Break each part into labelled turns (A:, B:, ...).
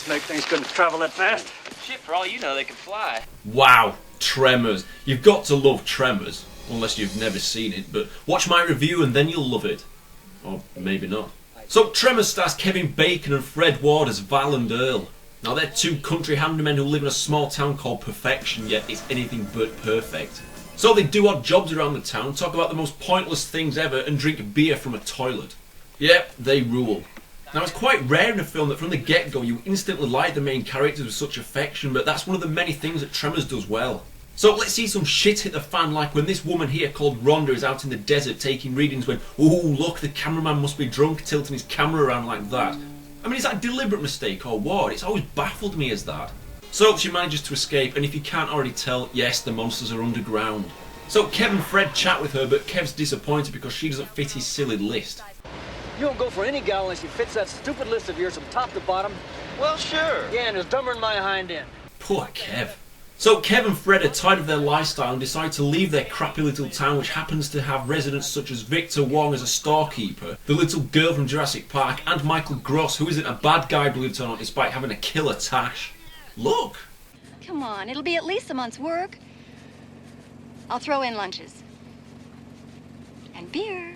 A: snake things couldn't travel that fast.
B: Shit, for all you know, they can fly.
C: Wow, Tremors. You've got to love Tremors, unless you've never seen it, but watch my review and then you'll love it. Or maybe not. So Tremors stars Kevin Bacon and Fred Ward as Val and Earl. Now they're two country handymen who live in a small town called Perfection, yet it's anything but perfect. So they do odd jobs around the town, talk about the most pointless things ever, and drink beer from a toilet. Yep, they rule. Now it's quite rare in a film that from the get-go you instantly like the main characters with such affection, but that's one of the many things that Tremors does well. So let's see some shit hit the fan, like when this woman here called Rhonda is out in the desert taking readings when, ooh, look, the cameraman must be drunk, tilting his camera around like that. I mean, is that a deliberate mistake or what? It's always baffled me as that. So she manages to escape, and if you can't already tell, yes, the monsters are underground. So Kev and Fred chat with her, but Kev's disappointed because she doesn't fit his silly list.
A: You won't go for any gal unless she fits that stupid list of yours from top to bottom.
B: Well, sure.
A: Yeah, and is dumber than my hind end.
C: Poor Kev. So Kev and Fred are tired of their lifestyle and decide to leave their crappy little town, which happens to have residents such as Victor Wong as a storekeeper, the little girl from Jurassic Park, and Michael Gross, who isn't a bad guy, believe it or not, despite having a killer tash. Look!
D: Come on, it'll be at least a month's work. I'll throw in lunches. And beer.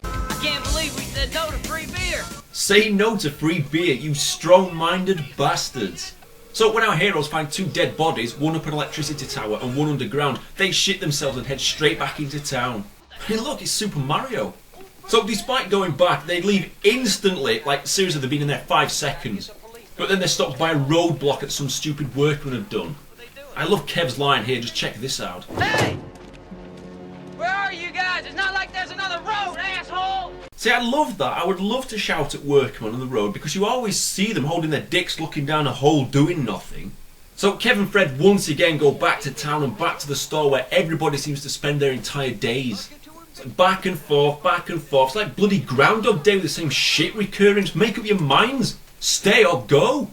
B: I can't believe we said no to free beer.
C: Say no to free beer, you strong-minded bastards. So when our heroes find two dead bodies, one up an electricity tower and one underground, they shit themselves and head straight back into town. Hey look, it's Super Mario. So despite going back, they leave instantly, like seriously they've been in there 5 seconds. But then they're stopped by a roadblock that some stupid workmen have done. I love Kev's line here, just check this out.
B: Hey! Where are you guys? It's not like there's another road, asshole!
C: See, I love that. I would love to shout at workmen on the road because you always see them holding their dicks looking down a hole doing nothing. So Kev and Fred once again go back to town and back to the store where everybody seems to spend their entire days. It's like back and forth, back and forth. It's like bloody Groundhog Day with the same shit recurring. Just make up your minds. Stay or go.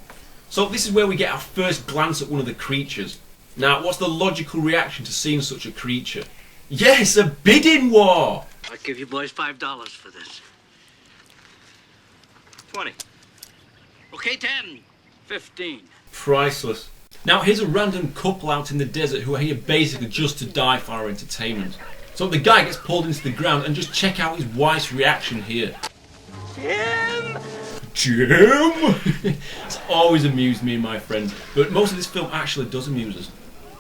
C: So this is where we get our first glance at one of the creatures. Now, what's the logical reaction to seeing such a creature? Yes, a bidding war!
A: I'll give you boys $5 for this.
B: 20.
A: Okay, 10. 15.
C: Priceless. Now, here's a random couple out in the desert who are here basically just to die for our entertainment. So the guy gets pulled into the ground, and just check out his wife's reaction here.
B: Jim!
C: Jim! It's always amused me and my friends, but most of this film actually does amuse us.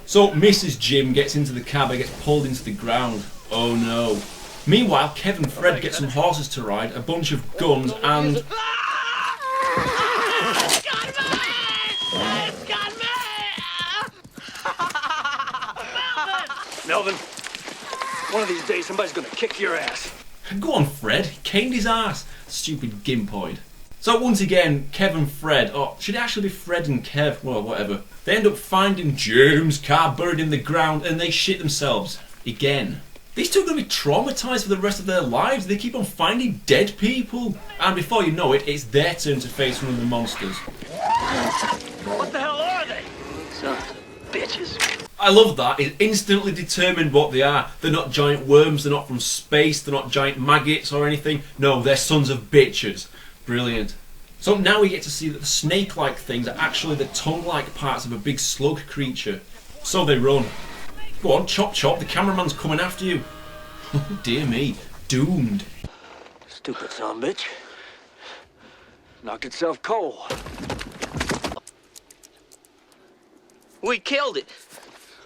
C: So Mrs. Jim gets into the cab and gets pulled into the ground. Oh no. Meanwhile, Kev and Fred get some horses to ride, a bunch of guns, and...
A: Melvin, one of these days somebody's gonna kick your ass.
C: Go on, Fred. He caned his ass. Stupid gimpoid. So once again, Kev and Fred, or should it actually be Fred and Kev? Well, whatever. They end up finding Jim's car buried in the ground and they shit themselves. Again. These two are going to be traumatised for the rest of their lives. They keep on finding dead people. And before you know it, it's their turn to face one of the monsters.
A: What the hell are they? Sons of bitches.
C: I love that. It's instantly determined what they are. They're not giant worms, they're not from space, they're not giant maggots or anything. No, they're sons of bitches. Brilliant. So now we get to see that the snake-like things are actually the tongue-like parts of a big slug creature. So they run. Go on, chop chop, the cameraman's coming after you. Oh dear me, doomed.
A: Stupid son of a bitch. Knocked itself cold.
B: We killed it.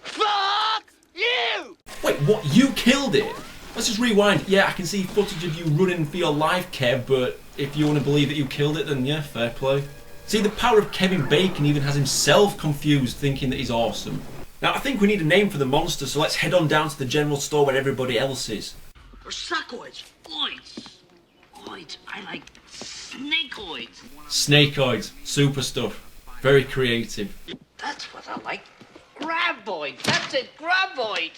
B: Fuck you!
C: Wait, what? You killed it? Let's just rewind. Yeah, I can see footage of you running for your life, Kev, but if you want to believe that you killed it, then yeah, fair play. See, the power of Kevin Bacon even has himself confused, thinking that he's awesome. Now, I think we need a name for the monster, so let's head on down to the general store where everybody else is.
E: Or suckoids. Oids. Oids. I like snakeoids.
C: Snakeoids. Super stuff. Very creative.
E: That's what I like. Graboid. That's it, graboid.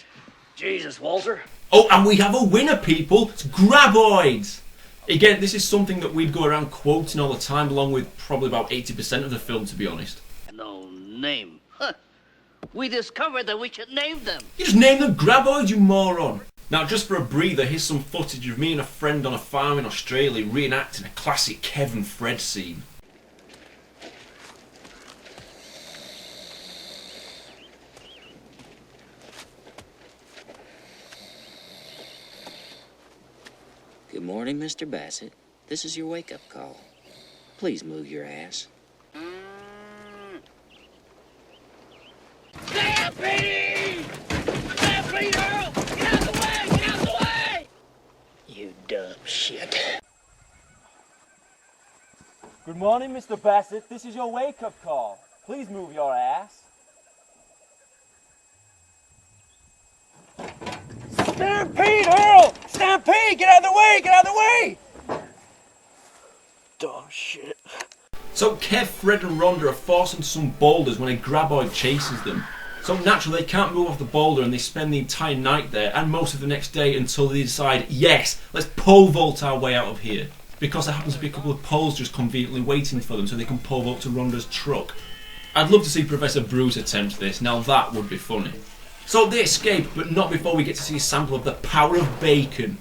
A: Jesus, Walter.
C: Oh, and we have a winner, people. It's graboids. Again, this is something that we'd go around quoting all the time, along with probably about 80% of the film, to be honest.
E: No name. Huh. We discovered that we should name them.
C: You just named them graboids, you moron. Now, just for a breather, here's some footage of me and a friend on a farm in Australia reenacting a classic Kev and Fred scene.
F: morning, Mr. Bassett. This is your wake-up call. Please move your ass.
E: Stampede! Stampede, Earl! Get out the way! Get out the way!
F: You dumb shit.
G: Good morning, Mr. Bassett. This is your wake-up call. Please move your ass. Stampede, Earl! Stampede! Get out of the way! Get out of the way!
A: Dumb shit.
C: So Kev, Fred and Rhonda are forced into some boulders when a graboid chases them. So naturally they can't move off the boulder and they spend the entire night there and most of the next day until they decide, yes, let's pole vault our way out of here. Because there happens to be a couple of poles just conveniently waiting for them so they can pole vault to Rhonda's truck. I'd love to see Professor Bruce attempt this, now that would be funny. So they escape, but not before we get to see a sample of the power of bacon.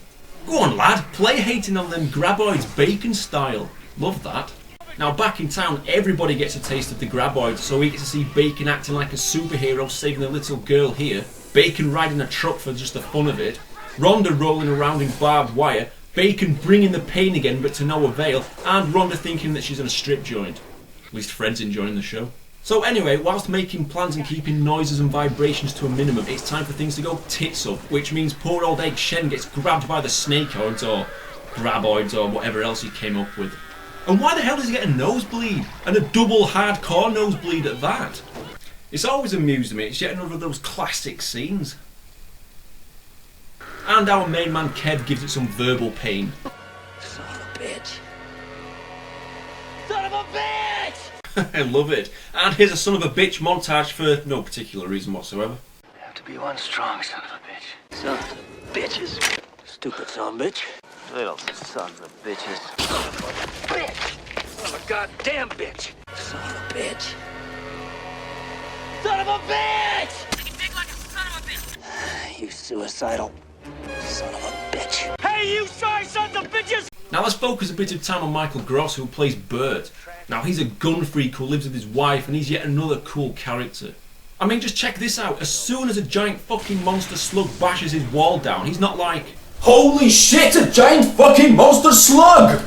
C: Go on lad, play hating on them graboids bacon style. Love that. Now back in town, everybody gets a taste of the graboids, so we get to see Bacon acting like a superhero saving a little girl here, Bacon riding a truck for just the fun of it, Rhonda rolling around in barbed wire, Bacon bringing the pain again but to no avail, and Rhonda thinking that she's in a strip joint. At least Fred's enjoying the show. So anyway, whilst making plans and keeping noises and vibrations to a minimum, it's time for things to go tits up, which means poor old Egg Shen gets grabbed by the snakeoids or graboids or whatever else he came up with. And why the hell does he get a nosebleed? And a double hardcore nosebleed at that? It's always amused me, it's yet another of those classic scenes. And our main man Kev gives it some verbal pain.
E: Son of a bitch! Son of a bitch!
C: I love it. And here's a son of a bitch montage for no particular reason whatsoever.
A: Have to be one strong son of a bitch. Son of a bitches. Stupid son of a bitch. Little sons of bitches. Son of a bitch! Son of a goddamn bitch! Son of a bitch!
E: Son of a bitch! Big like a son of a bitch!
A: You suicidal son of a bitch.
E: Hey, you sorry sons of bitches!
C: Now let's focus a bit of time on Michael Gross, who plays Bert. Now he's a gun freak who lives with his wife and he's yet another cool character. I mean, just check this out. As soon as a giant fucking monster slug bashes his wall down, he's not like, holy shit, a giant fucking monster slug!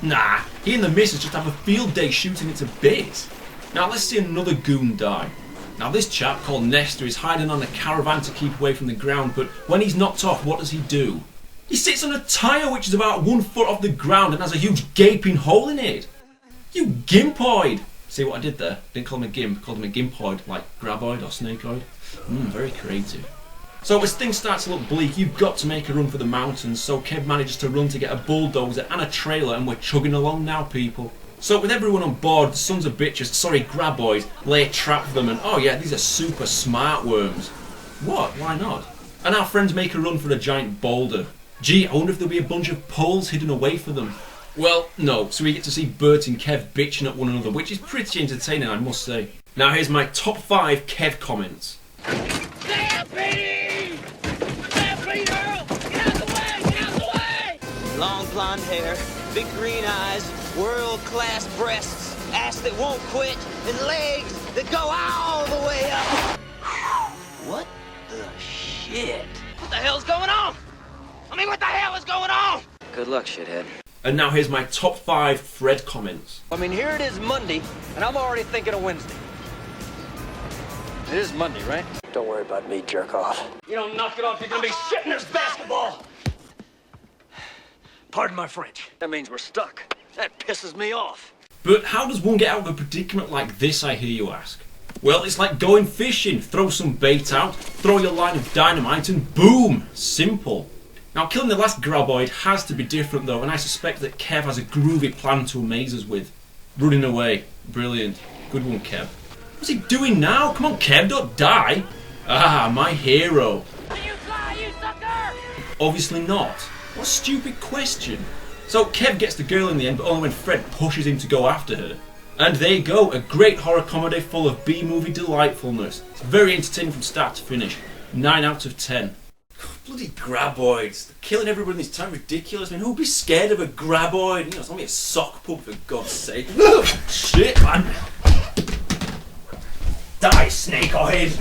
C: Nah, he and the missus just have a field day shooting it to bits. Now let's see another goon die. Now this chap called Nestor is hiding on a caravan to keep away from the ground, but when he's knocked off, what does he do? He sits on a tyre which is about 1 foot off the ground and has a huge gaping hole in it. You gimpoid! See what I did there? Didn't call him a gimp, called him a gimpoid, like graboid or snakeoid. Very creative. So as things start to look bleak, you've got to make a run for the mountains, so Kev manages to run to get a bulldozer and a trailer, and we're chugging along now, people. So with everyone on board, the sons of bitches, sorry, graboids, lay a trap for them, and oh yeah, these are super smart worms. What? Why not? And our friends make a run for a giant boulder. Gee, I wonder if there'll be a bunch of poles hidden away for them. Well, no, so we get to see Bert and Kev bitching at one another, which is pretty entertaining, I must say. Now here's my top 5 Kev comments.
E: Stampede! Stampede, Earl! Get out the way! Get out the way!
B: Long blonde hair, big green eyes, world-class breasts, ass that won't quit, and legs that go all the way up.
E: What the shit? What the hell's going on? I mean, what the hell is going on?
B: Good luck, shithead.
C: And now here's my top 5 Fred comments.
G: I mean, here it is Monday, and I'm already thinking of Wednesday. It is Monday, right?
A: Don't worry about me, jerk off.
E: You don't knock it off, you're gonna be shitting this basketball.
A: Pardon my French. That means we're stuck. That pisses me off.
C: But how does one get out of a predicament like this, I hear you ask? Well, it's like going fishing. Throw some bait out, throw your line of dynamite, and boom! Simple. Now, killing the last graboid has to be different though, and I suspect that Kev has a groovy plan to amaze us with. Running away. Brilliant. Good one, Kev. What's he doing now? Come on, Kev, don't die. Ah, my hero.
E: Do you fly, you sucker?
C: Obviously not. What a stupid question. So Kev gets the girl in the end, but only when Fred pushes him to go after her. And there you go, a great horror comedy full of B-movie delightfulness. It's very entertaining from start to finish. 9 out of 10. Bloody graboids. They're killing everybody in this town. Ridiculous. I mean, who'd be scared of a graboid? You know, it's only a sock pup, for God's sake. Shit, man. Die, snakehead.